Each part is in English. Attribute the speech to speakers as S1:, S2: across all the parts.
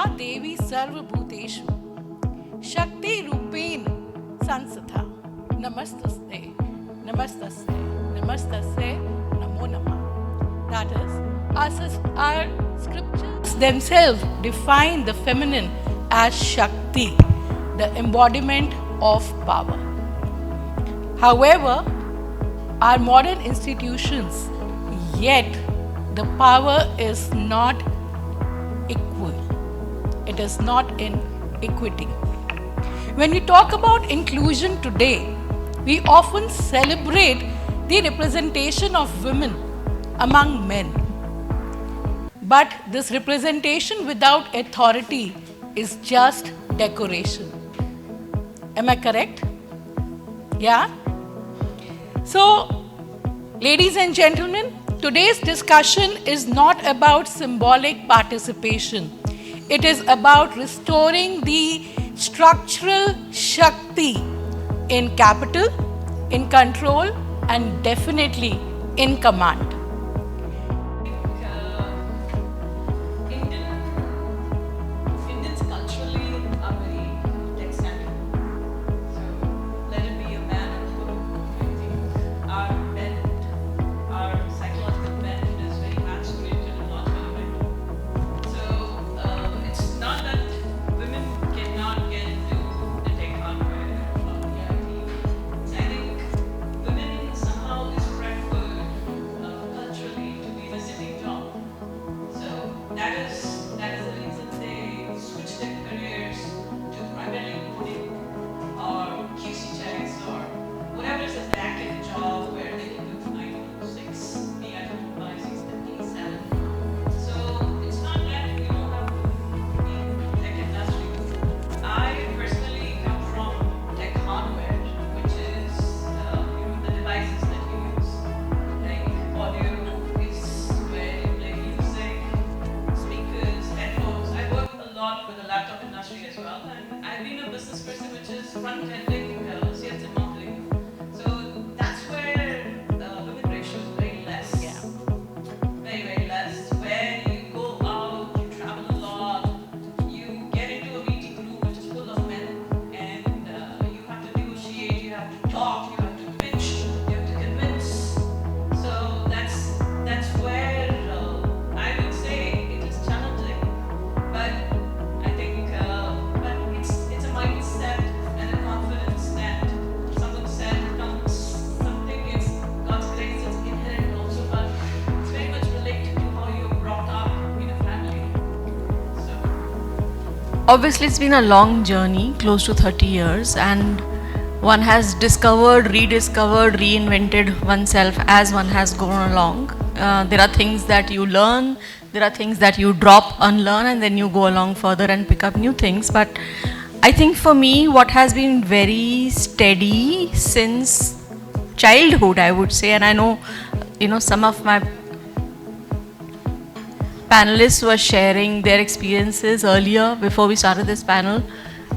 S1: या देवी सर्वभूतेषु शक्ति रूपेण संस्थिता नमस्तस्ते नमस्तस्ते नमस्तस्ते नमो नमः. That is, our scriptures themselves define the feminine as Shakti, the embodiment of power. However, our modern institutions, yet the power is not equal. It is not in equity. When we talk about inclusion today, we often celebrate the representation of women among men. But this representation without authority is just decoration. Am I correct? Yeah? So, ladies and gentlemen, today's discussion is not about symbolic participation. It is about restoring the structural Shakti in capital, in control, and definitely in command.
S2: Indians culturally are very tech-savvy. So let it be a man or a woman. I think our bent, our psychological bent is very masculine and not feminine. So it's not that women cannot get into the tech hardware or the IT. So I think women somehow is preferred culturally to be the sitting job. So that is the reason they switch their careers to primarily coding or QC checks or whatever is a back-end job where they can do 9 to 6, be at home by 6:37. So it's not that we don't have to be in the tech industry. I personally come from tech hardware, which is the devices that you use. Like audio is where you play music, speakers, headphones. I work a lot with the laptop industry as well, and I've been a business person which is front-ending sales and marketing. So that's where the women ratio is very less.
S1: Yeah.
S2: Very, very less. Where you go out, you travel a lot, you get into a meeting room which is full of men, and you have to negotiate, you have to talk, you have to pitch, you have to convince. So that's where I would say it is challenging, but I think but it's a mindset and a confidence that someone said comes something. It's God's grace, it's inherent also, but it's very much related to how you're brought up in a family. So
S3: Obviously, it's been a long journey, close to 30 years, and one has discovered, rediscovered, reinvented oneself as one has gone along. There are things that you learn, there are things that you drop, unlearn, and then you go along further and pick up new things. But I think for me, what has been very steady since childhood, I would say, and I know, some of my panelists were sharing their experiences earlier before we started this panel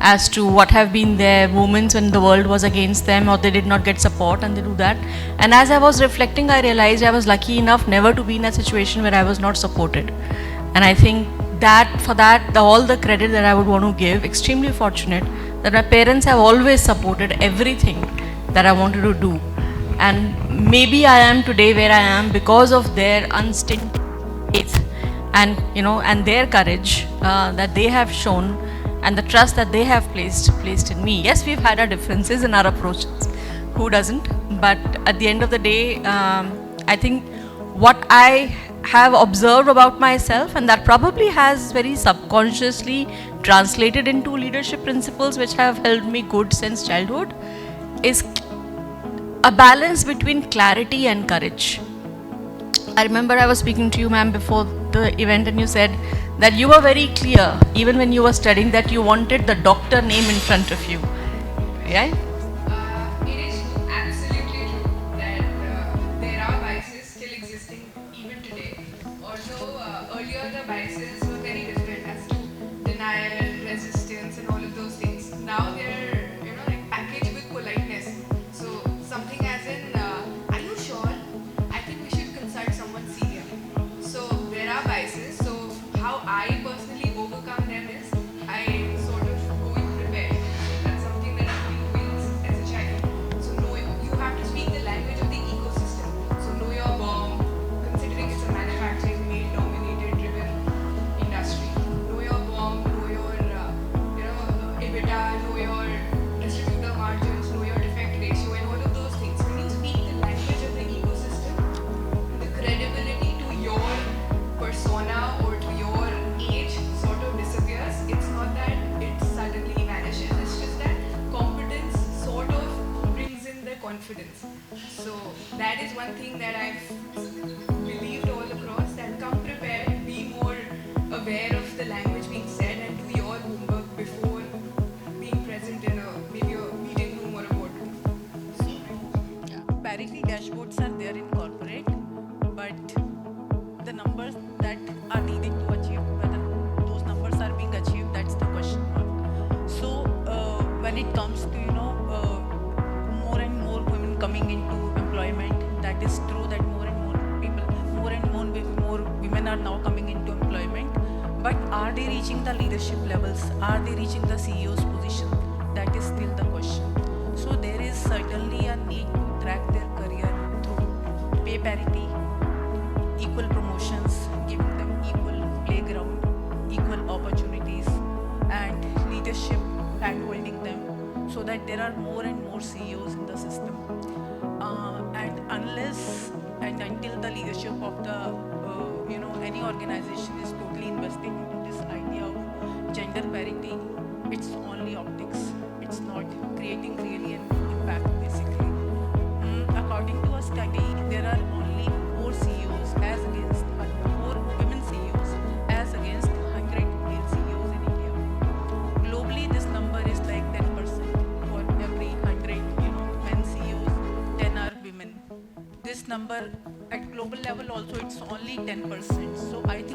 S3: as to what have been their moments when the world was against them or they did not get support and they do that. And as I was reflecting, I realized I was lucky enough never to be in a situation where I was not supported. And I think that for that, all the credit that I would want to give, extremely fortunate that my parents have always supported everything that I wanted to do. And maybe I am today where I am because of their unstinted faith and and their courage that they have shown and the trust that they have placed in me. Yes, we've had our differences in our approaches. Who doesn't? But at the end of the day, I think what I have observed about myself, and that probably has very subconsciously translated into leadership principles which have held me good since childhood, is a balance between clarity and courage. I remember I was speaking to you, ma'am, before the event, and you said that you were very clear, even when you were studying, that you wanted the doctor name in front of you. Right?
S4: It is absolutely true that there are biases still existing even today. Although earlier the biases were very different as to denial, resistance, and all of those things. Now they're like packaged with politeness. So something as in, are you sure? I think we should consult someone senior. So there are biases. So how I personally overcome them is is one thing that I've believed all across, that come prepared, be more aware of the language being said, and do your homework before being present in maybe a meeting room or a boardroom.
S1: Parity dashboards are there in corporate, but the numbers that are needed to achieve, whether those numbers are being achieved, that's the question mark. So when it comes to more and more women coming into employment, that is true that more and more people, more women are now coming into employment. But are they reaching the leadership levels? Are they reaching the CEO's position? That is still the question. So there is certainly a need to track their career through pay parity, equal promotions, giving them equal playground, equal opportunities, and leadership, hand holding them, so that there are more and more CEOs in the system. And unless and until the leadership of the any organization is totally investing into this idea of gender parity, it's only optics. It's not creating really an impact, basically. According to a study, there are only 4 CEOs as against 4 women CEOs as against 100 male CEOs in India. Globally, this number is like 10%. For every 100 men CEOs, 10 are women. This number at global level also, it's only 10%. So I think